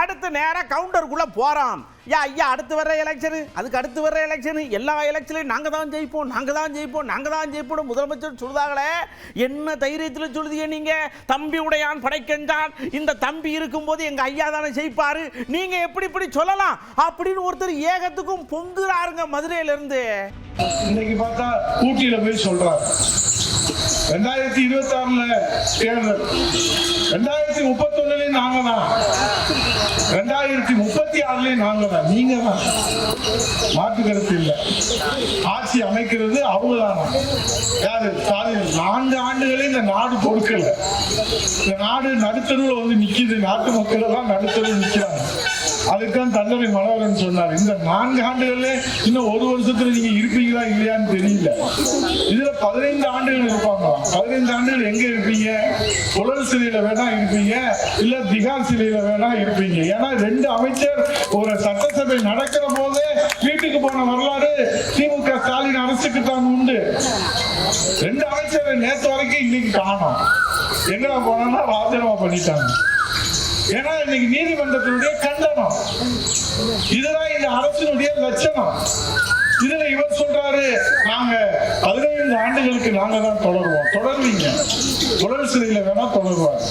அடுத்து நேரா கவுண்டருக்குள்ள போறான். ஐயா அடுத்து வர்ற எலெக்ஷனு, அதுக்கு அடுத்து வர்ற எலெக்ஷனு, எல்லா எலெக்ஷன்லையும் நாங்க தான் ஜெயிப்போம், நாங்க தான் ஜெயிப்போம், நாங்க தான் ஜெயிப்போம் முதலமைச்சர் சொல்லுதாங்களே. என்ன தைரியத்தில் சொல்லுதீங்க நீங்க? தம்பி உடையான் படைக்கஞ்சான், இந்த தம்பி இருக்கும்போது எங்க ஐயா தானே ஜெயிப்பாரு, நீங்க எப்படி இப்படி சொல்லலாம் அப்படின்னு ஒருத்தர் ஏகத்துக்கும் பொங்குறாருங்க மதுரையில இருந்து. இன்னைக்கு பார்த்தா ஊட்டியில போய் சொல்றாரு 2026 தேர்தல், 2031 நாங்க தான், 2036 நாங்க தான், நீங்க தான், மாற்று கருத்து இல்லை. ஆட்சி அமைக்கிறது அவங்கதானா? யாரு? ஸ்டாலின். 4 ஆண்டுகளே இந்த நாடு கொடுக்கல. இந்த நாடு நடுத்தருவில் வந்து நிக்குது, நாட்டு மக்கள் எல்லாம் நடுத்தருவில் நிக்கிறாங்க. அதுதான் தண்டனை மனோகரன் சொன்னார், இந்த 4 ஆண்டுகளே இன்னும் 1 வருஷத்துல நீங்க இருப்பீங்களா இல்லையான்னு தெரியல. இதுல 15 ஆண்டுகள் இருப்பாங்க. 15 ஆண்டுகள் எங்க இருப்பீங்க? புலர் சிலையில வேணா இருப்பீங்க, இல்ல திகார் சிலையில வேணா இருப்பீங்க. ஏன்னா 2 அமைச்சர் ஒரு சட்டசபை நடக்கிற போதே வீட்டுக்கு போன வரலாறு திமுக ஸ்டாலின் அரசுக்கு தான் உண்டு. 2 அமைச்சர் நேற்று வரைக்கும் இன்னைக்கு காணோம். எங்க போனா ராஜினாமா பண்ணிட்டாங்க. ஏன்னா இன்னைக்கு நீதிமன்றத்தினுடைய கண்டனம். இதுதான் இந்த அரசினுடைய லட்சணம். இதுல இவர் சொல்றாரு, நாங்க 15 ஆண்டுகளுக்கு நாங்க தான் தொடருவோம். தொடர்வீங்க, தொடர் சிலையில வேணா தொடருவார்.